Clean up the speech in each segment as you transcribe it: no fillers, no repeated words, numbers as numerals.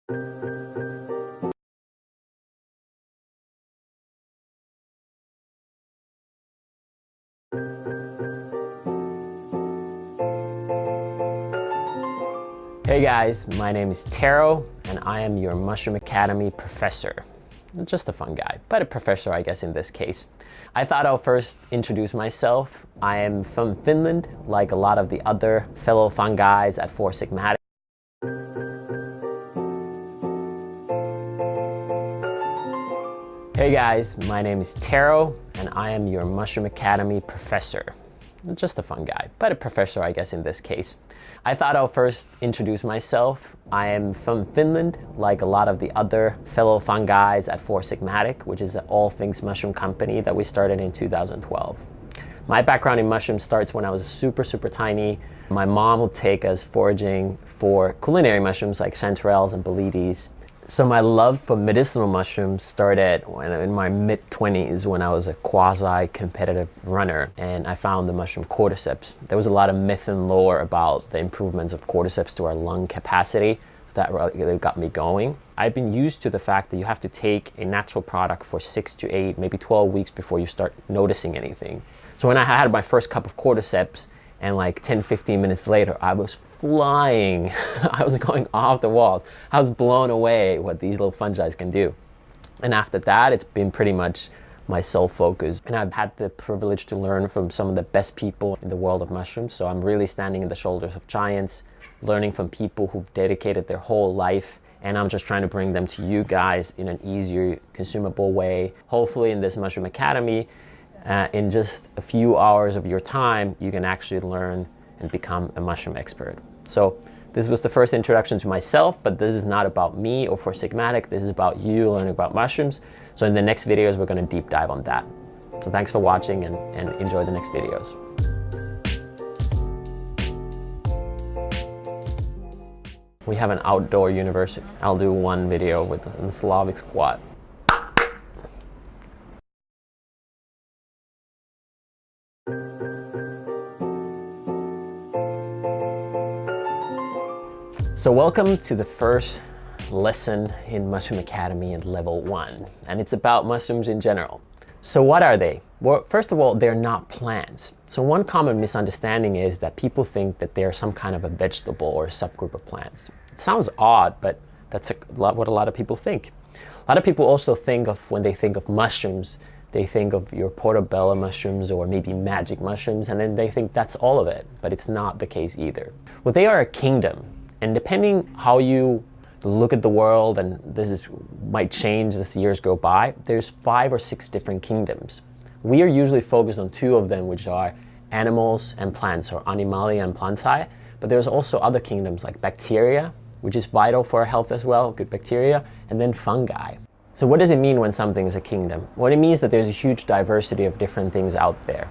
Hey guys, my name is Taro and I am your Mushroom Academy professor. Just a fun guy, but a professor I guess in this case. I thought I'll first introduce myself. I am from Finland, like a lot of the other fellow fun guys at Four Sigmatic. Hey guys, my name is Taro and I am your Mushroom Academy professor. Just a fun guy, but a professor I guess in this case. I thought I'll first introduce myself. I am from Finland, like a lot of the other fellow fun guys at Four Sigmatic, which is an all things mushroom company that we started in 2012. My background in mushrooms starts when I was super tiny. My mom would take us foraging for culinary mushrooms like chanterelles and boletes. So my love for medicinal mushrooms started when in my mid-20s when I was a quasi-competitive runner and I found the mushroom cordyceps. There was a lot of myth and lore about the improvements of cordyceps to our lung capacity. That really got me going. I've been used to the fact that you have to take a natural product for 6 to 8, maybe 12 weeks before you start noticing anything. So when I had my first cup of cordyceps, and like 10-15 minutes later, I was flying. I was going off the walls. I was blown away what these little fungi can do. And after that, it's been pretty much my sole focus. And I've had the privilege to learn from some of the best people in the world of mushrooms. So I'm really standing in the shoulders of giants, learning from people who've dedicated their whole life. And I'm just trying to bring them to you guys in an easier, consumable way. Hopefully in this Mushroom Academy, in just a few hours of your time, you can actually learn and become a mushroom expert. So this was the first introduction to myself, but this is not about me or Four Sigmatic. This is about you learning about mushrooms. So in the next videos, we're going to deep dive on that. So thanks for watching and enjoy the next videos. We have an outdoor university. I'll do one video with a Slavic squat. So welcome to the first lesson in Mushroom Academy at level 1, and it's about mushrooms in general. So what are they? Well, first of all, they're not plants. So one common misunderstanding is that people think that they're some kind of a vegetable or a subgroup of plants. It sounds odd, but that's what a lot of people think. A lot of people also think of, when they think of mushrooms, they think of your portobello mushrooms or maybe magic mushrooms, and then they think that's all of it, but it's not the case either. Well, they are a kingdom. And depending how you look at the world, and might change as years go by, there's 5 or 6 different kingdoms. We are usually focused on 2 of them, which are animals and plants, or animalia and plantae. But there's also other kingdoms like bacteria, which is vital for our health as well, good bacteria, and then fungi. So what does it mean when something is a kingdom? Well, it means that there's a huge diversity of different things out there.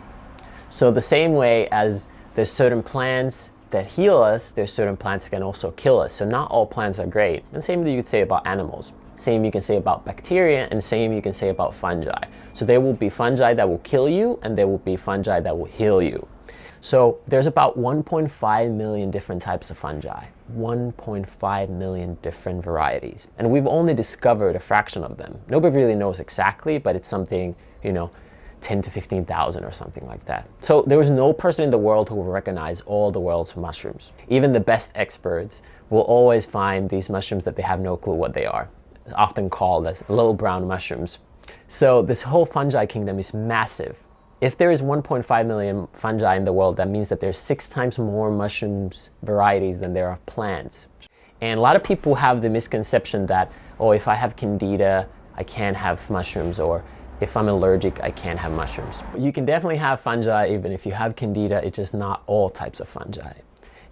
So the same way as there's certain plants that heal us, there's certain plants that can also kill us. So not all plants are great. And same you could say about animals. Same you can say about bacteria, and same you can say about fungi. So there will be fungi that will kill you, and there will be fungi that will heal you. So there's about 1.5 million different types of fungi. 1.5 million different varieties. And we've only discovered a fraction of them. Nobody really knows exactly, but it's something, 10 to 15,000 or something like that. So there is no person in the world who will recognize all the world's mushrooms. Even the best experts will always find these mushrooms that they have no clue what they are, often called as little brown mushrooms. So this whole fungi kingdom is massive. If there is 1.5 million fungi in the world, that means that there's 6 times more mushrooms varieties than there are plants. And a lot of people have the misconception that, oh, if I have candida, I can't have mushrooms, or if I'm allergic, I can't have mushrooms. You can definitely have fungi even if you have candida, it's just not all types of fungi.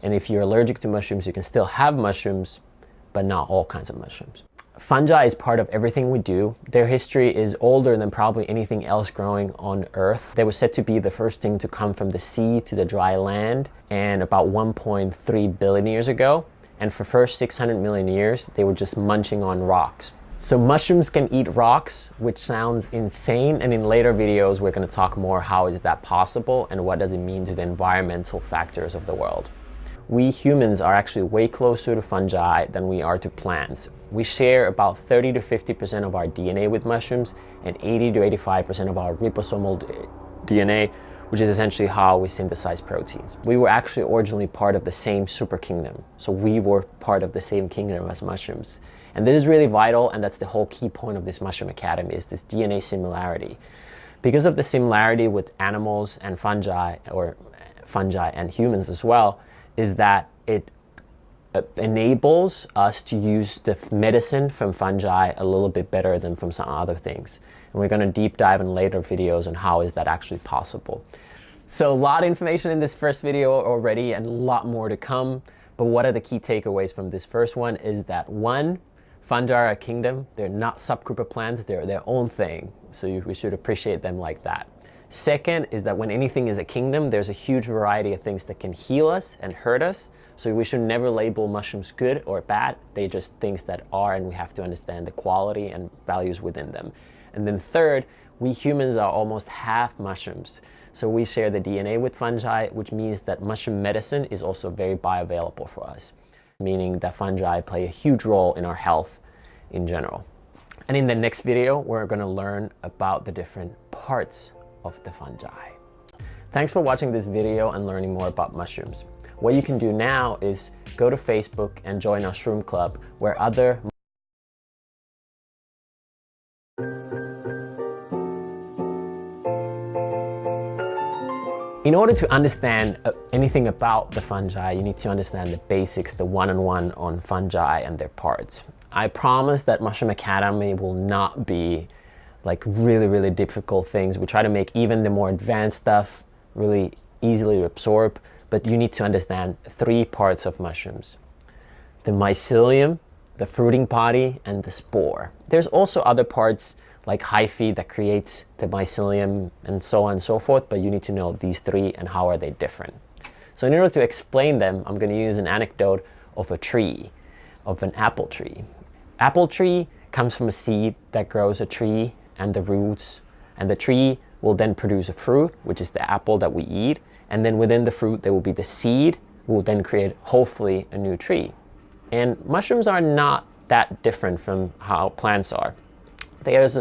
And if you're allergic to mushrooms, you can still have mushrooms, but not all kinds of mushrooms. Fungi is part of everything we do. Their history is older than probably anything else growing on Earth. They were said to be the first thing to come from the sea to the dry land, and about 1.3 billion years ago. And for the first 600 million years, they were just munching on rocks. So mushrooms can eat rocks, which sounds insane, and in later videos we're going to talk more how is that possible and what does it mean to the environmental factors of the world. we humans are actually way closer to fungi than we are to plants. We share about 30 to 50% of our DNA with mushrooms and 80 to 85% of our ribosomal DNA, which is essentially how we synthesize proteins. We were actually originally part of the same super kingdom. So we were part of the same kingdom as mushrooms. And this is really vital, and that's the whole key point of this Mushroom Academy, is this DNA similarity. Because of the similarity with animals and fungi, or fungi and humans as well, is that it enables us to use the medicine from fungi a little bit better than from some other things. And we're going to deep dive in later videos on how is that actually possible. So a lot of information in this first video already and a lot more to come. But what are the key takeaways from this first one is that, one, fungi are a kingdom. They're not subgroup of plants. They're their own thing. So we should appreciate them like that. Second is that when anything is a kingdom, there's a huge variety of things that can heal us and hurt us. So we should never label mushrooms good or bad. They're just things that are, and we have to understand the quality and values within them. And then third, we humans are almost half mushrooms. So we share the DNA with fungi, which means that mushroom medicine is also very bioavailable for us, meaning that fungi play a huge role in our health in general. And in the next video, we're going to learn about the different parts of the fungi. Thanks for watching this video and learning more about mushrooms. What you can do now is go to Facebook and join our Shroom Club, where other In order to understand anything about the fungi, you need to understand the basics, the one-on-one on fungi and their parts. I promise that Mushroom Academy will not be like really difficult things. We try to make even the more advanced stuff really easily to absorb, but you need to understand 3 parts of mushrooms: the mycelium, the fruiting body, and the spore. There's also other parts like hyphae that creates the mycelium and so on and so forth, but you need to know these 3 and how are they different. So in order to explain them, I'm going to use an anecdote of a tree, of an apple tree. Apple tree comes from a seed that grows a tree and the roots, and the tree will then produce a fruit, which is the apple that we eat, and then within the fruit there will be the seed, will then create hopefully a new tree. And mushrooms are not that different from how plants are. There's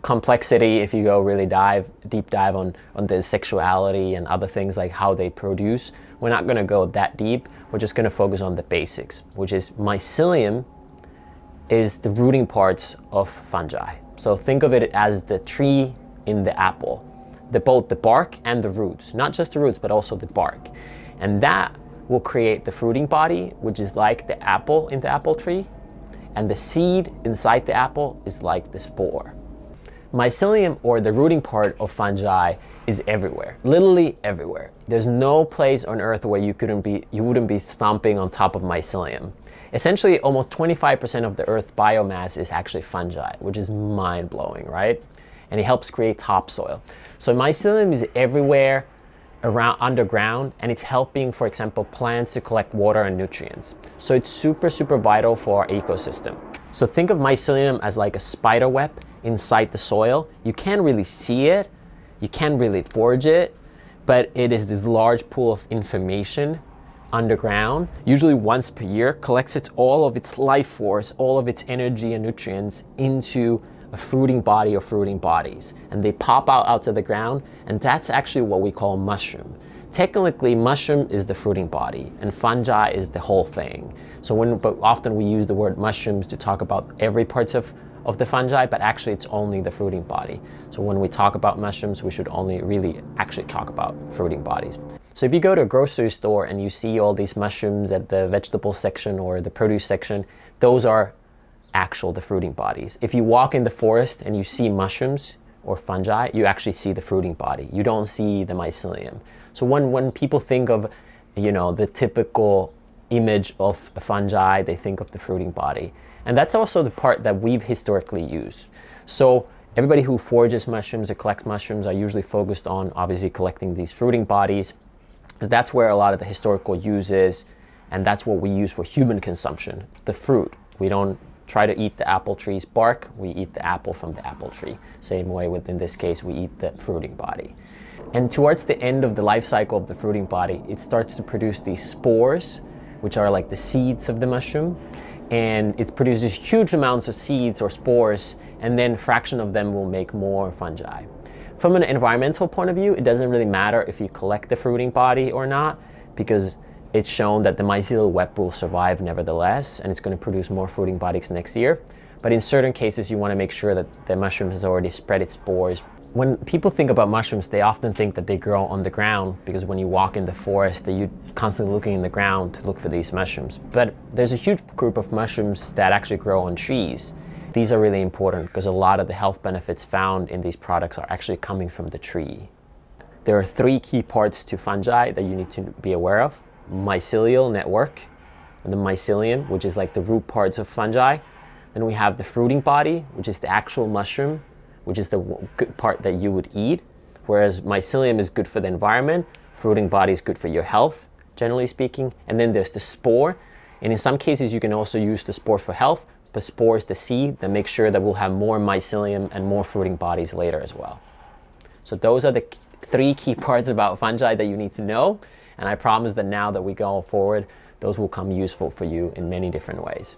complexity if you go really deep dive on the sexuality and other things like how they produce. We're not going to go that deep. We're just going to focus on the basics, which is mycelium is the rooting parts of fungi. So think of it as the tree in the apple, both the bark and the roots, not just the roots, but also the bark. And that will create the fruiting body, which is like the apple in the apple tree. And the seed inside the apple is like the spore. Mycelium, or the rooting part of fungi, is everywhere, literally everywhere. There's no place on earth where you wouldn't be stomping on top of mycelium. Essentially, almost 25% of the earth's biomass is actually fungi, which is mind-blowing, right? And it helps create topsoil. So mycelium is everywhere around underground, and it's helping, for example, plants to collect water and nutrients. So it's super vital for our ecosystem. So think of mycelium as like a spider web inside the soil. You can't really see it, you can't really forage it, but it is this large pool of information underground, usually once per year, collects all of its life force, all of its energy and nutrients into a fruiting body or fruiting bodies, and they pop out to the ground, and that's actually what we call mushroom. Technically, mushroom is the fruiting body and fungi is the whole thing. But often we use the word mushrooms to talk about every parts of the fungi, but actually it's only the fruiting body. So when we talk about mushrooms, we should only really actually talk about fruiting bodies. So if you go to a grocery store and you see all these mushrooms at the vegetable section or the produce section, those are the fruiting bodies. If you walk in the forest and you see mushrooms or fungi, you actually see the fruiting body. You don't see the mycelium. So when people think of, the typical image of a fungi, they think of the fruiting body. And that's also the part that we've historically used. So everybody who forages mushrooms or collects mushrooms are usually focused on obviously collecting these fruiting bodies, because that's where a lot of the historical use is, and that's what we use for human consumption, the fruit. We don't try to eat the apple tree's bark, we eat the apple from the apple tree. Same way in this case, we eat the fruiting body. And towards the end of the life cycle of the fruiting body, it starts to produce these spores, which are like the seeds of the mushroom. And it produces huge amounts of seeds or spores, and then a fraction of them will make more fungi. From an environmental point of view, it doesn't really matter if you collect the fruiting body or not, because it's shown that the mycelial web will survive nevertheless, and it's going to produce more fruiting bodies next year. But in certain cases, you want to make sure that the mushroom has already spread its spores. When people think about mushrooms, they often think that they grow on the ground, because when you walk in the forest, you're constantly looking in the ground to look for these mushrooms. But there's a huge group of mushrooms that actually grow on trees. These are really important because a lot of the health benefits found in these products are actually coming from the tree. There are 3 key parts to fungi that you need to be aware of. Mycelial network, the mycelium, which is like the root parts of fungi. Then we have the fruiting body, which is the actual mushroom, which is the good part that you would eat. Whereas mycelium is good for the environment, fruiting body is good for your health, generally speaking. And then there's the spore. And in some cases, you can also use the spore for health, but spore is the seed that makes sure that we'll have more mycelium and more fruiting bodies later as well. So those are the 3 key parts about fungi that you need to know. And I promise that now that we go forward, those will come useful for you in many different ways.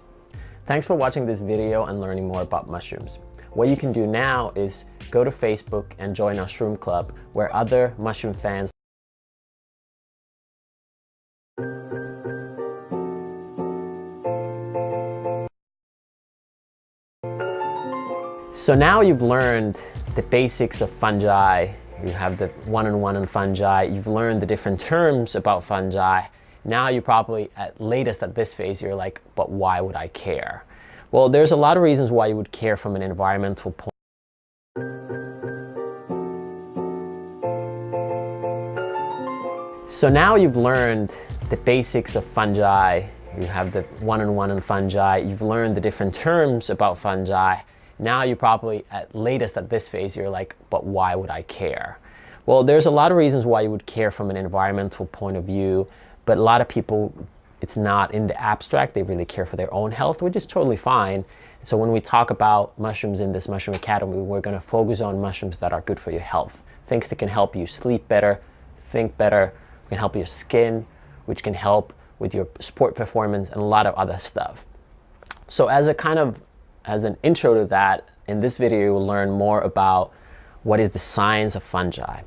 Thanks for watching this video and learning more about mushrooms. What you can do now is go to Facebook and join our Shroom Club, where other mushroom fans So now you've learned the basics of fungi. You have the one-on-one on fungi. You've learned the different terms about fungi. Now you probably, at latest at this phase, you're like, but why would I care? Well, there's a lot of reasons why you would care from an environmental point. So now you've learned the basics of fungi. You have the one-on-one on fungi. You've learned the different terms about fungi. Now you probably, at latest at this phase, you're like, but why would I care? Well, there's a lot of reasons why you would care from an environmental point of view, but a lot of people, it's not in the abstract. They really care for their own health, which is totally fine. So when we talk about mushrooms in this Mushroom Academy, we're going to focus on mushrooms that are good for your health. Things that can help you sleep better, think better, can help your skin, which can help with your sport performance, and a lot of other stuff. So as an intro to that, in this video, you will learn more about what is the science of fungi.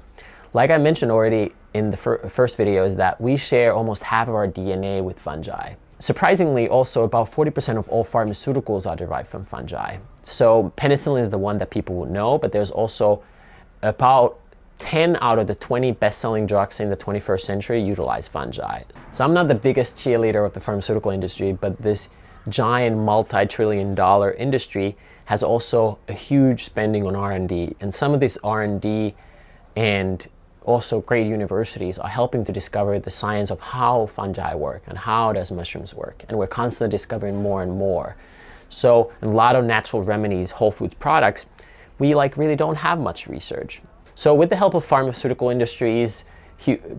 Like I mentioned already in the first video, is that we share almost half of our DNA with fungi. Surprisingly, also about 40% of all pharmaceuticals are derived from fungi. So penicillin is the one that people would know, but there's also about 10 out of the 20 best-selling drugs in the 21st century utilize fungi. So I'm not the biggest cheerleader of the pharmaceutical industry, but this giant multi-trillion-dollar industry has also a huge spending on R&D. And some of this R&D and also great universities are helping to discover the science of how fungi work and how does mushrooms work. And we're constantly discovering more and more. So a lot of natural remedies, whole food products, we really don't have much research. So with the help of pharmaceutical industries,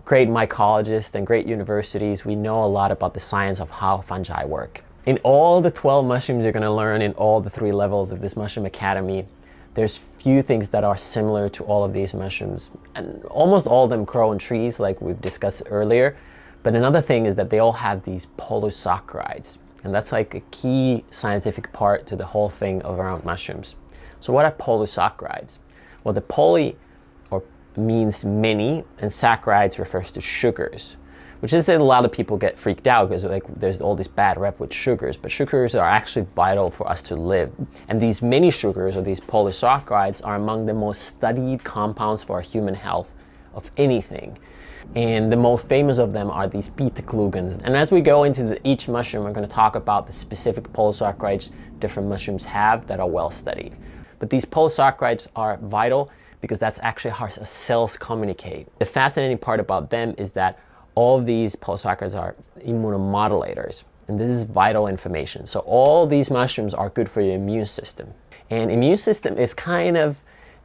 great mycologists and great universities, we know a lot about the science of how fungi work. In all the 12 mushrooms you're going to learn in all the 3 levels of this Mushroom Academy, there's few things that are similar to all of these mushrooms. And almost all of them grow on trees, like we've discussed earlier. But another thing is that they all have these polysaccharides. And that's like a key scientific part to the whole thing around mushrooms. So what are polysaccharides? Well, the poly means many, and saccharides refers to sugars, which is a lot of people get freaked out because there's all this bad rep with sugars, but sugars are actually vital for us to live. And these many sugars, or these polysaccharides, are among the most studied compounds for our human health of anything. And the most famous of them are these beta-glucans. And as we go into each mushroom, we're going to talk about the specific polysaccharides different mushrooms have that are well studied. But these polysaccharides are vital because that's actually how cells communicate. The fascinating part about them is that all of these polysaccharides are immunomodulators, and this is vital information. So all these mushrooms are good for your immune system. And immune system is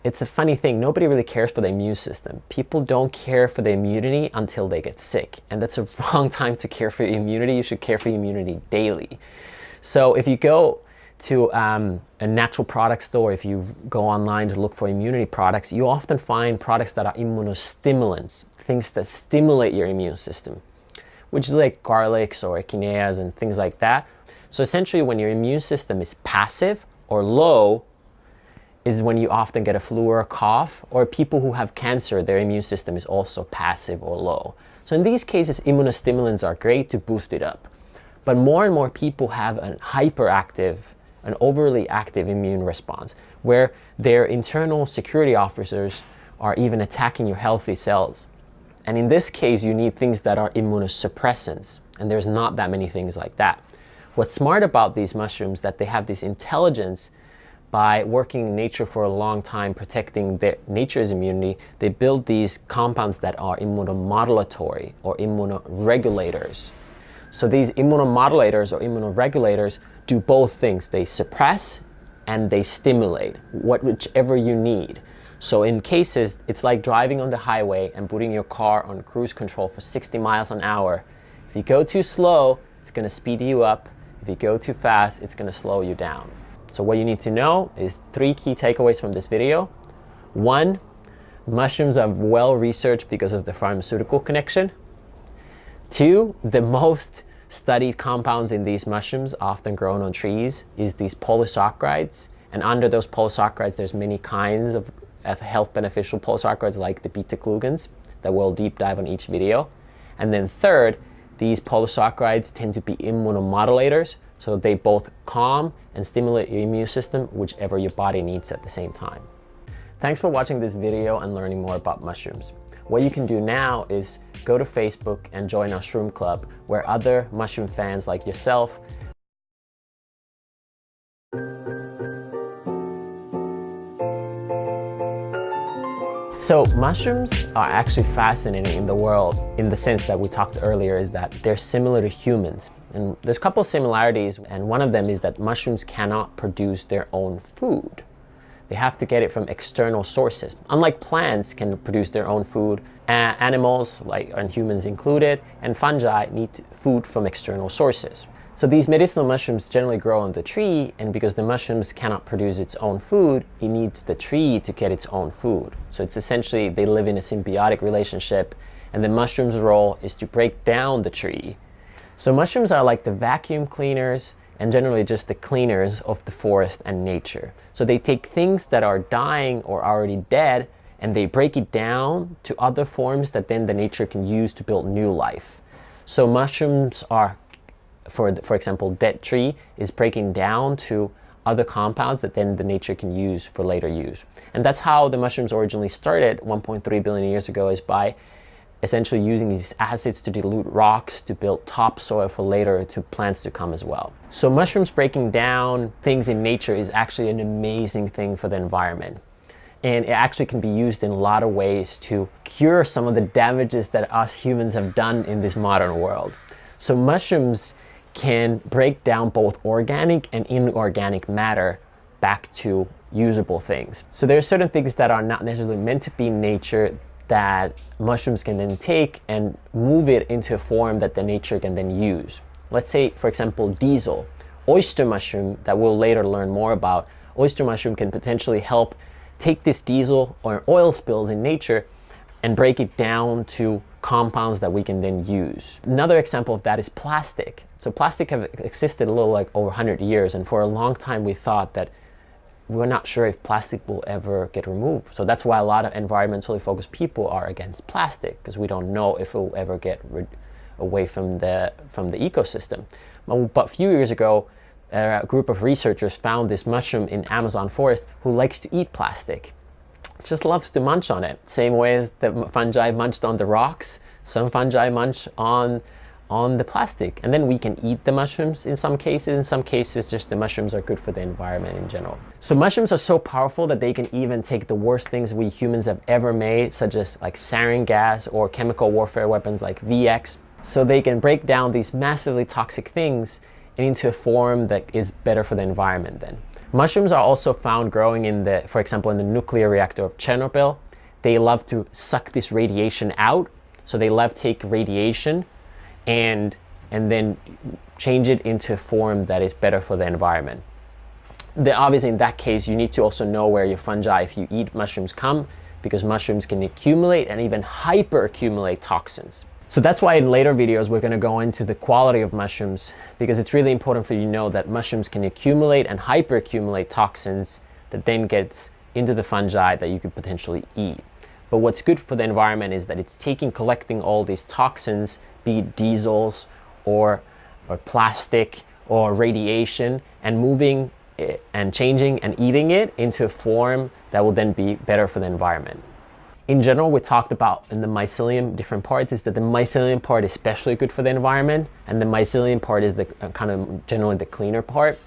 it's a funny thing. Nobody really cares for the immune system. People don't care for the immunity until they get sick. And that's a wrong time to care for your immunity. You should care for your immunity daily. So if you go to a natural product store, if you go online to look for immunity products, you often find products that are immunostimulants, things that stimulate your immune system. which is like garlics or echinaceas and things like that. So essentially when your immune system is passive or low is when you often get a flu or a cough, or people who have cancer, their immune system is also passive or low. So in these cases, immunostimulants are great to boost it up. But more and more people have an hyperactive, an overly active immune response, where their internal security officers are even attacking your healthy cells. And in this case, you need things that are immunosuppressants, and there's not that many things like that. What's smart about these mushrooms that they have this intelligence. By working in nature for a long time, protecting nature's immunity, they build these compounds that are immunomodulatory or immunoregulators. So these immunomodulators or immunoregulators do both things. They suppress and they stimulate, whichever you need. So in cases, it's like driving on the highway and putting your car on cruise control for 60 miles an hour. If you go too slow, it's going to speed you up. If you go too fast, it's going to slow you down. So what you need to know is 3 key takeaways from this video. 1, mushrooms are well researched because of the pharmaceutical connection. 2, the most studied compounds in these mushrooms, often grown on trees, is these polysaccharides. And under those polysaccharides, there's many kinds of health beneficial polysaccharides like the beta-glucans that we'll deep dive on each video. And then 3rd, these polysaccharides tend to be immunomodulators, so they both calm and stimulate your immune system, whichever your body needs at the same time. Thanks for watching this video and learning more about mushrooms. What you can do now is go to Facebook and join our Shroom Club, where other mushroom fans like yourself So mushrooms are actually fascinating in the world in the sense that we talked earlier, is that they're similar to humans. And there's a couple of similarities, and one of them is that mushrooms cannot produce their own food. They have to get it from external sources. Unlike plants can produce their own food, animals, and humans included, and fungi need food from external sources. So these medicinal mushrooms generally grow on the tree, and because the mushrooms cannot produce its own food, it needs the tree to get its own food. So it's essentially, they live in a symbiotic relationship, and the mushroom's role is to break down the tree. So mushrooms are like the vacuum cleaners and generally just the cleaners of the forest and nature. So they take things that are dying or already dead, and they break it down to other forms that then the nature can use to build new life. So mushrooms are, for example, dead tree is breaking down to other compounds that then the nature can use for later use. And that's how the mushrooms originally started 1.3 billion years ago, is by essentially using these acids to dilute rocks to build topsoil for later to plants to come as well. So mushrooms breaking down things in nature is actually an amazing thing for the environment. And it actually can be used in a lot of ways to cure some of the damages that us humans have done in this modern world. So mushrooms can break down both organic and inorganic matter back to usable things. So there are certain things that are not necessarily meant to be in nature that mushrooms can then take and move it into a form that the nature can then use. Let's say, for example, diesel. Oyster mushroom, that we'll later learn more about, oyster mushroom can potentially help take this diesel or oil spills in nature and break it down to compounds that we can then use. Another example of that is plastic. So plastic have existed a little like over 100 years, and for a long time we thought that we're not sure if plastic will ever get removed. So that's why a lot of environmentally focused people are against plastic, because we don't know if it will ever get away from the ecosystem. But a few years ago, a group of researchers found this mushroom in Amazon forest who likes to eat plastic. Just loves to munch on it. Same way as the fungi munched on the rocks, some fungi munch on the plastic. And then we can eat the mushrooms in some cases just the mushrooms are good for the environment in general. So mushrooms are so powerful that they can even take the worst things we humans have ever made, such as like sarin gas or chemical warfare weapons like VX. So they can break down these massively toxic things into a form that is better for the environment then. Mushrooms are also found growing in for example, in the nuclear reactor of Chernobyl. They love to suck this radiation out. So they love to take radiation and then change it into a form that is better for the environment. Obviously, in that case, you need to also know where your fungi, if you eat mushrooms, come, because mushrooms can accumulate and even hyper accumulate toxins. So that's why in later videos we're going to go into the quality of mushrooms, because it's really important for you to know that mushrooms can accumulate and hyperaccumulate toxins that then gets into the fungi that you could potentially eat. But what's good for the environment is that it's collecting all these toxins, be it diesels or plastic or radiation, and moving it and changing and eating it into a form that will then be better for the environment. In general, we talked about in the mycelium different parts is that the mycelium part is especially good for the environment, and the mycelium part is the kind of generally the cleaner part,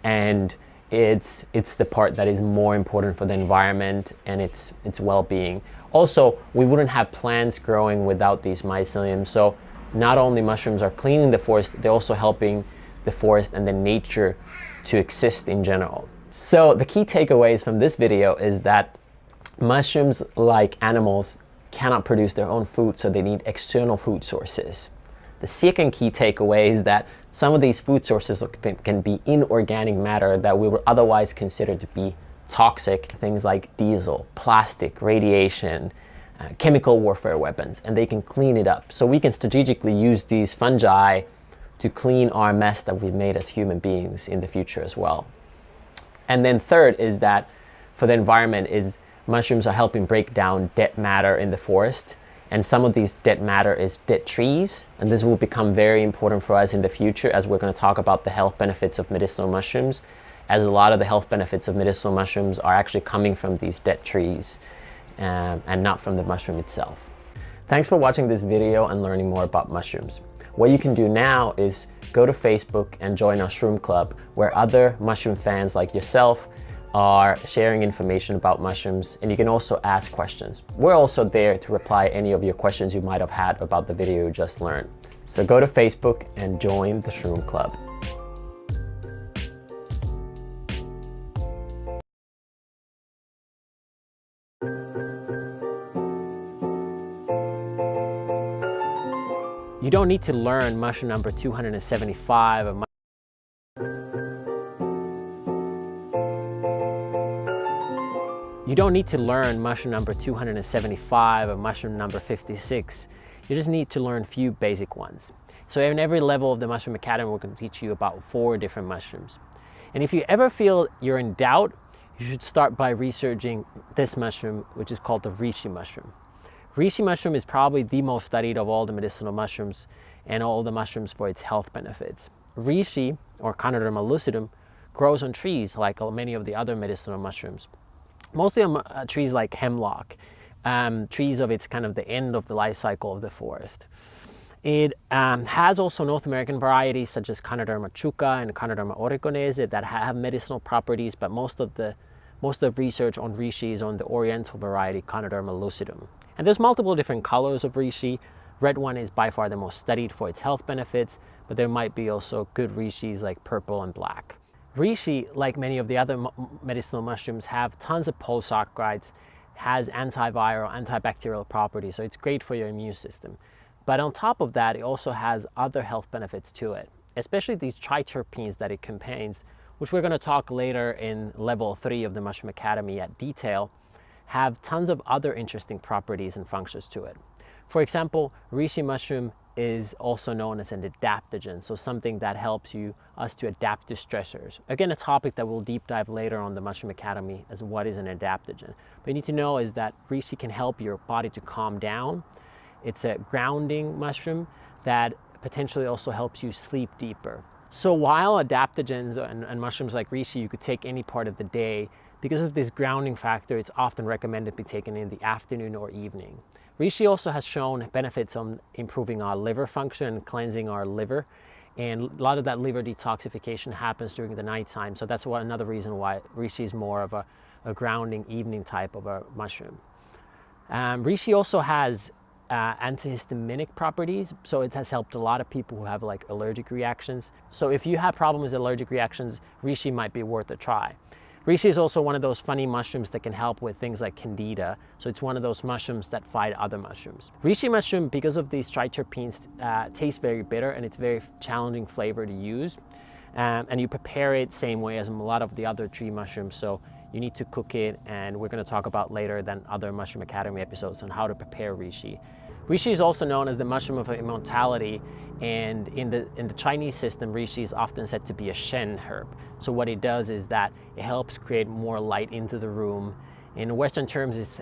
and it's the part that is more important for the environment and its well-being. Also, we wouldn't have plants growing without these mycelium, so not only mushrooms are cleaning the forest, they're also helping the forest and the nature to exist in general. So the key takeaways from this video is that mushrooms, like animals, cannot produce their own food, so they need external food sources. The second key takeaway is that some of these food sources can be inorganic matter that we would otherwise consider to be toxic, things like diesel, plastic, radiation, chemical warfare weapons, and they can clean it up. So we can strategically use these fungi to clean our mess that we've made as human beings in the future as well. And then third is that for the environment is mushrooms are helping break down dead matter in the forest, and some of these dead matter is dead trees, and this will become very important for us in the future as we're going to talk about the health benefits of medicinal mushrooms, as a lot of the health benefits of medicinal mushrooms are actually coming from these dead trees and not from the mushroom itself. Thanks for watching this video and learning more about mushrooms. What you can do now is go to Facebook and join our Shroom Club, where other mushroom fans like yourself are sharing information about mushrooms, and you can also ask questions. We're also there to reply any of your questions you might have had about the video you just learned. So go to Facebook and join the Shroom Club. You don't need to learn mushroom number 275 of You don't need to learn mushroom number 275 or mushroom number 56. You just need to learn a few basic ones. So in every level of the Mushroom Academy, we're going to teach you about 4 different mushrooms. And if you ever feel you're in doubt, you should start by researching this mushroom, which is called the reishi mushroom. Reishi mushroom is probably the most studied of all the medicinal mushrooms and all the mushrooms for its health benefits. Reishi, or Canoderma lucidum, grows on trees like many of the other medicinal mushrooms. Mostly on trees like hemlock, trees of its kind of the end of the life cycle of the forest. It has also North American varieties such as Canoderma chuca and Canoderma oregonese that have medicinal properties, but most of the research on reishi is on the oriental variety Canoderma lucidum. And there's multiple different colors of reishi. Red one is by far the most studied for its health benefits, but there might be also good reishis like purple and black. Reishi, like many of the other medicinal mushrooms, have tons of polysaccharides, has antiviral, antibacterial properties, so it's great for your immune system. But on top of that, it also has other health benefits to it, especially these triterpenes that it contains, which we're going to talk later in level 3 of the Mushroom Academy at detail, have tons of other interesting properties and functions to it. For example, reishi mushroom is also known as an adaptogen, so something that helps us to adapt to stressors. Again, a topic that we'll deep dive later on the Mushroom Academy as what is an adaptogen. But you need to know is that reishi can help your body to calm down. It's a grounding mushroom that potentially also helps you sleep deeper. So while adaptogens and mushrooms like reishi you could take any part of the day, because of this grounding factor, it's often recommended to be taken in the afternoon or evening. Reishi also has shown benefits on improving our liver function and cleansing our liver. And a lot of that liver detoxification happens during the nighttime. So that's another reason why reishi is more of a grounding evening type of a mushroom. Reishi also has antihistaminic properties. So it has helped a lot of people who have like allergic reactions. So if you have problems with allergic reactions, reishi might be worth a try. Reishi is also one of those funny mushrooms that can help with things like candida. So it's one of those mushrooms that fight other mushrooms. Reishi mushroom, because of these triterpenes, tastes very bitter and it's very challenging flavor to use. And you prepare it same way as a lot of the other tree mushrooms. So you need to cook it, and we're going to talk about later than other Mushroom Academy episodes on how to prepare reishi. Reishi is also known as the mushroom of immortality, and in the Chinese system, reishi is often said to be a Shen herb. So what it does is that it helps create more light into the room. In Western terms, it's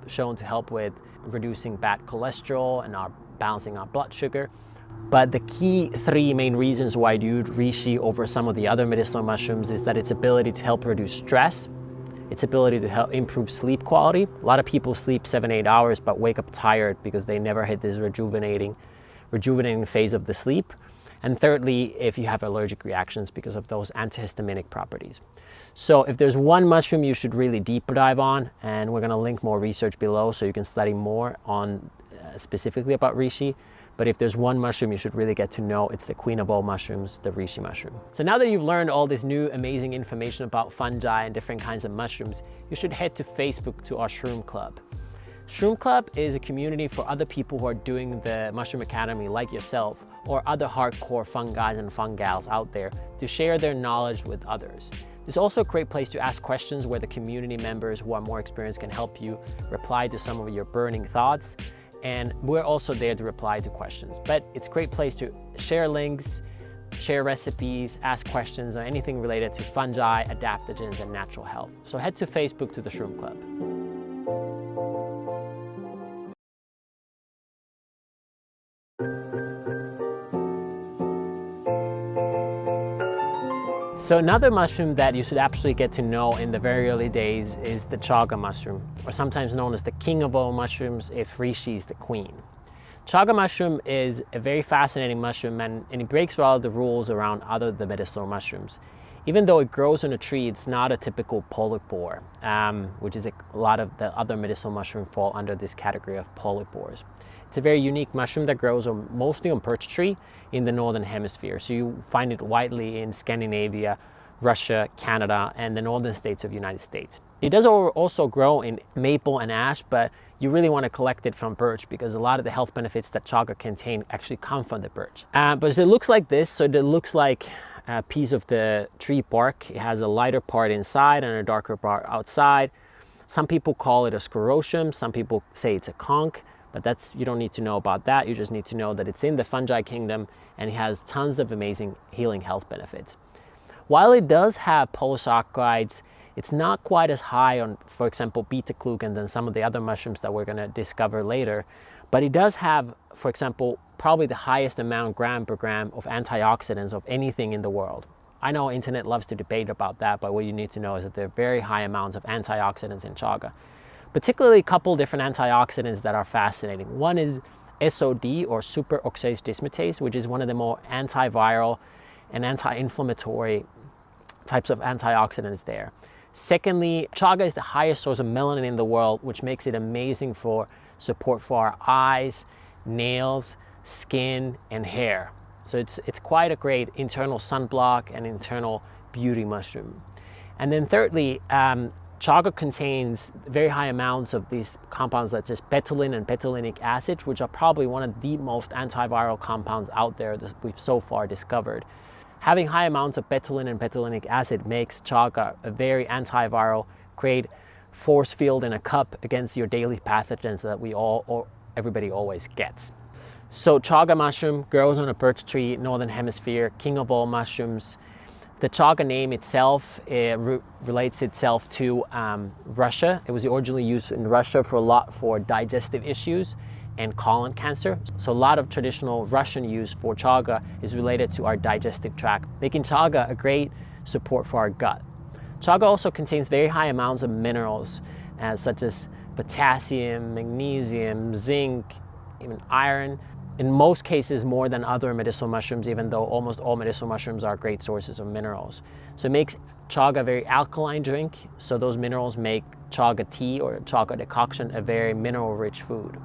shown to help with reducing bad cholesterol and balancing our blood sugar. But the key three main reasons why I do reishi over some of the other medicinal mushrooms is that its ability to help reduce stress, its ability to help improve sleep quality. A lot of people sleep 7-8 hours but wake up tired because they never hit this rejuvenating phase of the sleep. And thirdly, if you have allergic reactions because of those antihistaminic properties. So if there's one mushroom you should really deep dive on, and we're going to link more research below so you can study more on specifically about reishi. But if there's one mushroom you should really get to know, it's the queen of all mushrooms, the reishi mushroom. So now that you've learned all this new amazing information about fungi and different kinds of mushrooms, you should head to Facebook to our Shroom Club. Shroom Club is a community for other people who are doing the Mushroom Academy like yourself, or other hardcore fungi and fungals out there, to share their knowledge with others. It's also a great place to ask questions where the community members who are more experienced can help you reply to some of your burning thoughts. And we're also there to reply to questions. But it's a great place to share links, share recipes, ask questions on anything related to fungi, adaptogens, and natural health. So head to Facebook to the Shroom Club. So another mushroom that you should actually get to know in the very early days is the chaga mushroom, or sometimes known as the king of all mushrooms if reishi is the queen. Chaga mushroom is a very fascinating mushroom, and it breaks a lot of the rules around the medicinal mushrooms. Even though it grows on a tree, it's not a typical polypore, which is a lot of the other medicinal mushrooms fall under this category of polypores. It's a very unique mushroom that grows mostly on birch tree in the northern hemisphere. So you find it widely in Scandinavia, Russia, Canada, and the northern states of the United States. It does also grow in maple and ash, but you really want to collect it from birch because a lot of the health benefits that chaga contain actually come from the birch. But it looks like this. So it looks like a piece of the tree bark. It has a lighter part inside and a darker part outside. Some people call it a sclerotium. Some people say it's a conch. But you don't need to know about that. You just need to know that it's in the fungi kingdom and it has tons of amazing healing health benefits. While it does have polysaccharides, it's not quite as high on, for example, beta-glucan than some of the other mushrooms that we're going to discover later. But it does have, for example, probably the highest amount gram per gram of antioxidants of anything in the world. I know internet loves to debate about that, but what you need to know is that there are very high amounts of antioxidants in chaga. Particularly a couple different antioxidants that are fascinating. One is SOD, or superoxidase dismutase, which is one of the more antiviral and anti-inflammatory types of antioxidants there. Secondly, chaga is the highest source of melanin in the world, which makes it amazing for support for our eyes, nails, skin, and hair. So it's quite a great internal sunblock and internal beauty mushroom. And then thirdly, chaga contains very high amounts of these compounds such as betulin and betulinic acid, which are probably one of the most antiviral compounds out there that we've so far discovered. Having high amounts of betulin and betulinic acid makes chaga a very antiviral, great force field in a cup against your daily pathogens that everybody always gets. So chaga mushroom grows on a birch tree, northern hemisphere, king of all mushrooms. The chaga name itself relates itself to Russia. It was originally used in Russia for digestive issues and colon cancer. So a lot of traditional Russian use for chaga is related to our digestive tract, making chaga a great support for our gut. Chaga also contains very high amounts of minerals such as potassium, magnesium, zinc, even iron. In most cases more than other medicinal mushrooms, even though almost all medicinal mushrooms are great sources of minerals. So it makes chaga a very alkaline drink, so those minerals make chaga tea or chaga decoction a very mineral-rich food,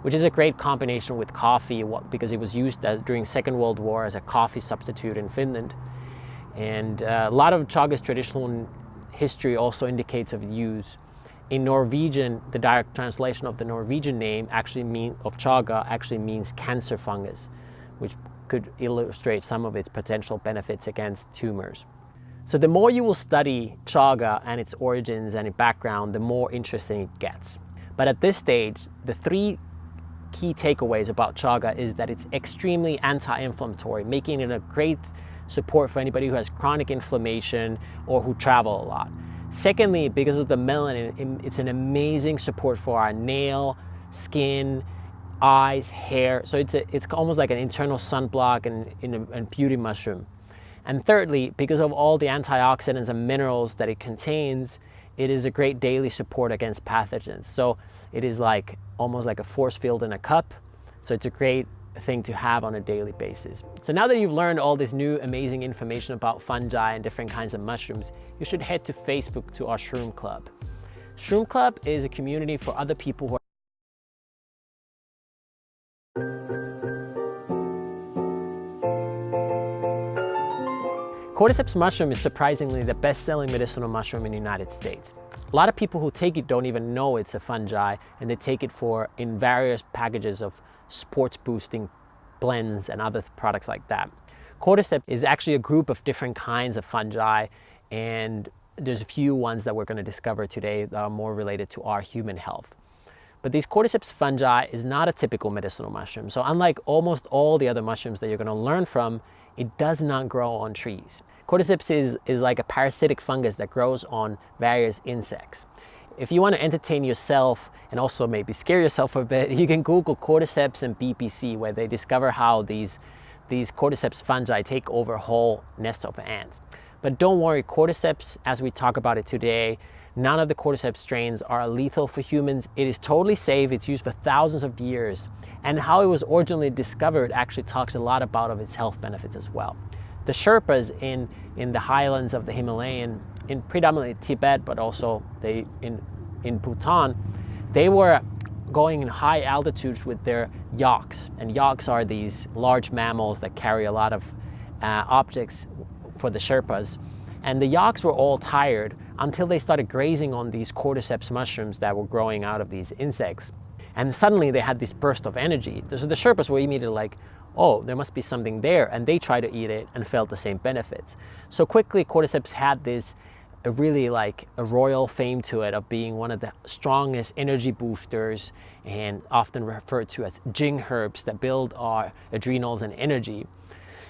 which is a great combination with coffee because it was used during Second World War as a coffee substitute in Finland. And a lot of chaga's traditional history also indicates of use. In Norwegian, the direct translation of the Norwegian name of chaga actually means cancer fungus, which could illustrate some of its potential benefits against tumors. So the more you will study chaga and its origins and its background, the more interesting it gets. But at this stage, the three key takeaways about chaga is that it's extremely anti-inflammatory, making it a great support for anybody who has chronic inflammation or who travel a lot. Secondly, because of the melanin, it's an amazing support for our nail, skin, eyes, hair. So it's almost like an internal sunblock and beauty mushroom. And thirdly, because of all the antioxidants and minerals that it contains, it is a great daily support against pathogens. So it is like almost like a force field in a cup. So it's a great thing to have on a daily basis. So now that you've learned all this new amazing information about fungi and different kinds of mushrooms, you should head to Facebook to our Shroom Club. Shroom Club is a community for other people who are Cordyceps mushroom is surprisingly the best-selling medicinal mushroom in the United States. A lot of people who take it don't even know it's a fungi, and they take it in various packages of sports boosting blends and other products like that. Cordyceps is actually a group of different kinds of fungi, and there's a few ones that we're going to discover today that are more related to our human health. But these cordyceps fungi is not a typical medicinal mushroom. So unlike almost all the other mushrooms that you're going to learn from, it does not grow on trees. Cordyceps is like a parasitic fungus that grows on various insects. If you want to entertain yourself and also maybe scare yourself a bit, you can Google cordyceps and BPC, where they discover how these cordyceps fungi take over whole nests of ants. But don't worry, cordyceps, as we talk about it today, none of the cordyceps strains are lethal for humans. It is totally safe. It's used for thousands of years. And how it was originally discovered actually talks a lot about its health benefits as well. The Sherpas in the highlands of the Himalayan, in predominantly Tibet, but also in Bhutan, they were going in high altitudes with their yaks. And yaks are these large mammals that carry a lot of objects for the Sherpas. And the yaks were all tired until they started grazing on these cordyceps mushrooms that were growing out of these insects. And suddenly they had this burst of energy. So the Sherpas were immediately like, oh, there must be something there. And they tried to eat it and felt the same benefits. So quickly, cordyceps had this really like a royal fame to it of being one of the strongest energy boosters, and often referred to as jing herbs that build our adrenals and energy.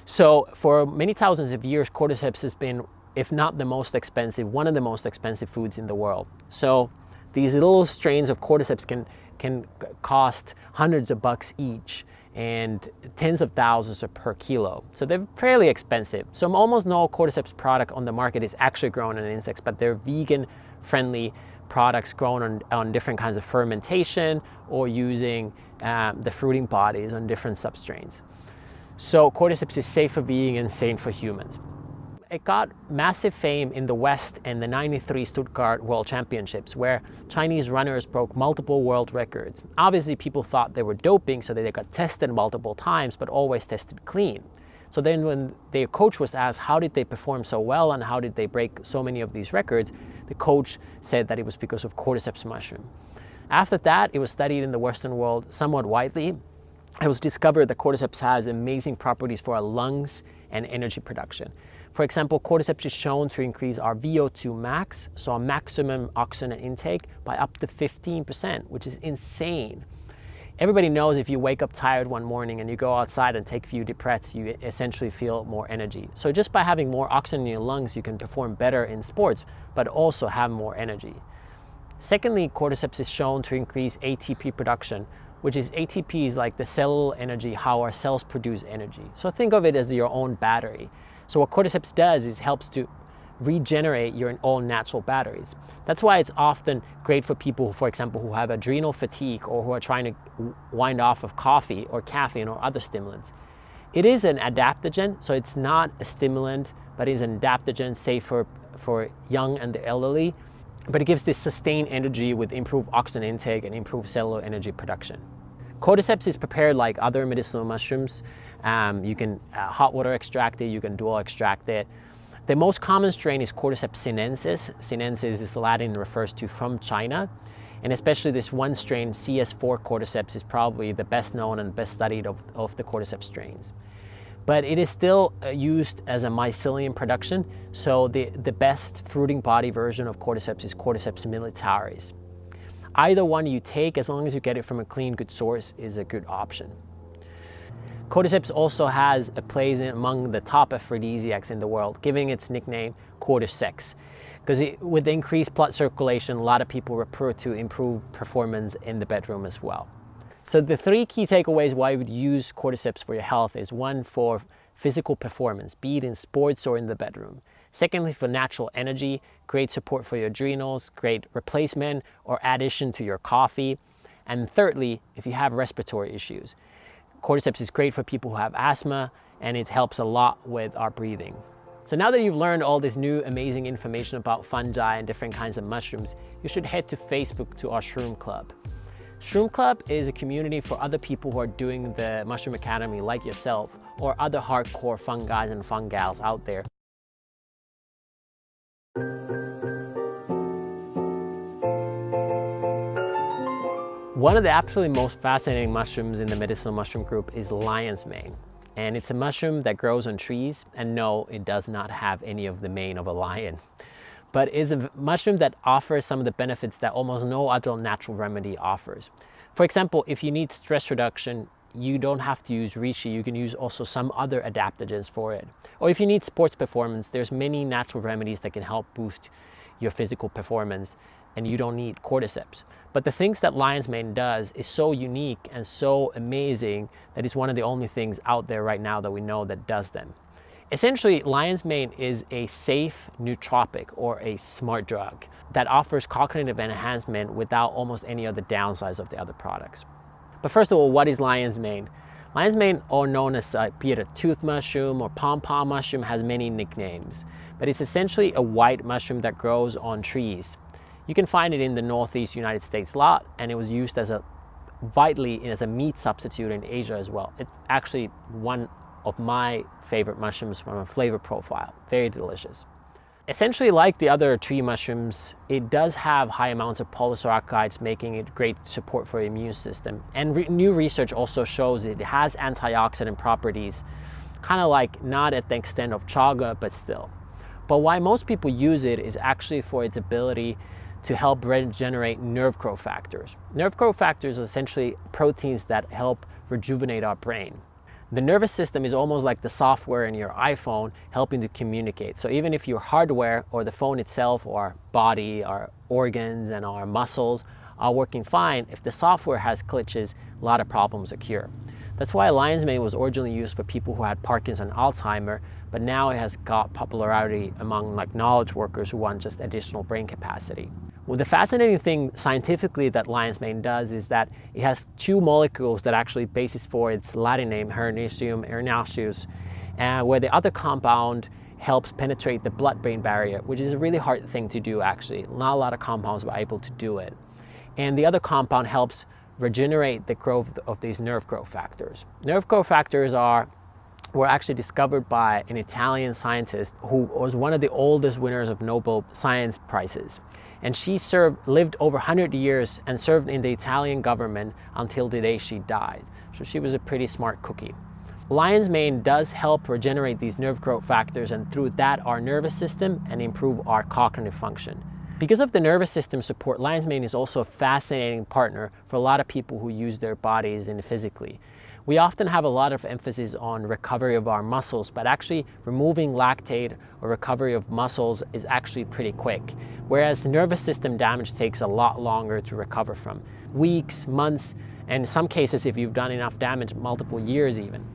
So for many thousands of years, cordyceps has been, if not the most expensive, one of the most expensive foods in the world. So these little strains of cordyceps can cost hundreds of bucks each and tens of thousands per kilo. So they're fairly expensive. So almost no cordyceps product on the market is actually grown on insects, but they're vegan friendly products grown on different kinds of fermentation or using the fruiting bodies on different substrains. So cordyceps is safe for being and sane for humans. It got massive fame in the West in the '93 Stuttgart World Championships, where Chinese runners broke multiple world records. Obviously, people thought they were doping, so they got tested multiple times, but always tested clean. So then when their coach was asked how did they perform so well and how did they break so many of these records, the coach said that it was because of cordyceps mushroom. After that, it was studied in the Western world somewhat widely. It was discovered that cordyceps has amazing properties for our lungs and energy production. For example, cordyceps is shown to increase our VO2 max, so our maximum oxygen intake, by up to 15%, which is insane. Everybody knows if you wake up tired one morning and you go outside and take a few deep breaths, you essentially feel more energy. So just by having more oxygen in your lungs, you can perform better in sports, but also have more energy. Secondly, cordyceps is shown to increase ATP production, which is ATP is like the cellular energy, how our cells produce energy. So think of it as your own battery. So what cordyceps does is helps to regenerate your own natural batteries. That's why it's often great for people, for example, who have adrenal fatigue or who are trying to wind off of coffee or caffeine or other stimulants. It is an adaptogen, so it's not a stimulant, but it is an adaptogen safe for young and the elderly. But it gives this sustained energy with improved oxygen intake and improved cellular energy production. Cordyceps is prepared like other medicinal mushrooms. You can hot water extract it, you can dual extract it. The most common strain is Cordyceps sinensis. Sinensis is Latin and refers to from China. And especially this one strain, CS4 cordyceps, is probably the best known and best studied of the cordyceps strains. But it is still used as a mycelium production. So the best fruiting body version of cordyceps is Cordyceps militaris. Either one you take, as long as you get it from a clean, good source, is a good option. Cordyceps also has a place among the top aphrodisiacs in the world, giving its nickname cordyceps, because with the increased blood circulation, a lot of people refer to improved performance in the bedroom as well. So the three key takeaways why you would use cordyceps for your health is: one, for physical performance, be it in sports or in the bedroom. Secondly, for natural energy, great support for your adrenals, great replacement or addition to your coffee. And thirdly, if you have respiratory issues, cordyceps is great for people who have asthma, and it helps a lot with our breathing. So now that you've learned all this new amazing information about fungi and different kinds of mushrooms, you should head to Facebook to our Shroom Club. Shroom Club is a community for other people who are doing the Mushroom Academy like yourself, or other hardcore fungi and fungals out there. One of the absolutely most fascinating mushrooms in the medicinal mushroom group is lion's mane. And it's a mushroom that grows on trees, and no, it does not have any of the mane of a lion. But it's a mushroom that offers some of the benefits that almost no other natural remedy offers. For example, if you need stress reduction, you don't have to use reishi, you can use also some other adaptogens for it. Or if you need sports performance, there's many natural remedies that can help boost your physical performance, and you don't need cordyceps. But the things that lion's mane does is so unique and so amazing that it's one of the only things out there right now that we know that does them. Essentially, lion's mane is a safe nootropic, or a smart drug, that offers cognitive enhancement without almost any of the downsides of the other products. But first of all, what is lion's mane? Lion's mane, or known as be it a tooth mushroom or pom-pom mushroom, has many nicknames. But it's essentially a white mushroom that grows on trees. You can find it in the Northeast United States a lot, and it was used as a meat substitute in Asia as well. It's actually one of my favorite mushrooms from a flavor profile. Very delicious. Essentially, like the other tree mushrooms, it does have high amounts of polysaccharides, making it great support for the immune system. And new research also shows it has antioxidant properties, kind of like not at the extent of chaga, but still. But why most people use it is actually for its ability to help regenerate nerve growth factors. Nerve growth factors are essentially proteins that help rejuvenate our brain. The nervous system is almost like the software in your iPhone, helping to communicate. So even if your hardware, or the phone itself, or our body, our organs, and our muscles are working fine, if the software has glitches, a lot of problems occur. That's why lion's mane was originally used for people who had Parkinson, Alzheimer, but now it has got popularity among knowledge workers who want just additional brain capacity. Well, the fascinating thing scientifically that lion's mane does is that it has two molecules that actually basis for its Latin name, Hernaceum erinaceus, where the other compound helps penetrate the blood-brain barrier, which is a really hard thing to do actually. Not a lot of compounds were able to do it. And the other compound helps regenerate the growth of these nerve growth factors. Nerve growth factors were actually discovered by an Italian scientist who was one of the oldest winners of Nobel Science Prizes. And she lived over 100 years and served in the Italian government until the day she died. So she was a pretty smart cookie. Lion's mane does help regenerate these nerve growth factors, and through that our nervous system, and improve our cognitive function. Because of the nervous system support, lion's mane is also a fascinating partner for a lot of people who use their bodies physically. We often have a lot of emphasis on recovery of our muscles, but actually removing lactate or recovery of muscles is actually pretty quick, whereas nervous system damage takes a lot longer to recover from. Weeks, months, and in some cases, if you've done enough damage, multiple years even.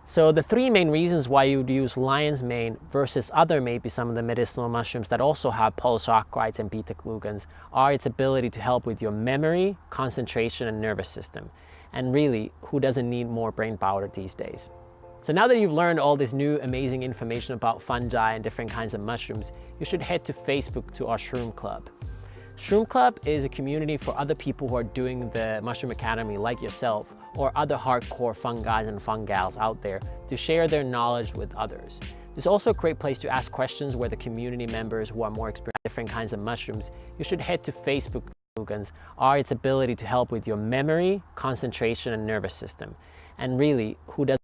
So the three main reasons why you would use lion's mane versus other, maybe some of the medicinal mushrooms that also have polysaccharides and beta-glucans, are its ability to help with your memory, concentration, and nervous system. And really, who doesn't need more brain power these days? So now that you've learned all this new amazing information about fungi and different kinds of mushrooms, you should head to Facebook to our Shroom Club. Shroom Club is a community for other people who are doing the Mushroom Academy like yourself, or other hardcore fungi and fungals out there, to share their knowledge with others. It's also a great place to ask questions where the community members who are more experienced in different kinds of mushrooms. You should head to Facebook. Are its ability to help with your memory, concentration, and nervous system. And really, who doesn't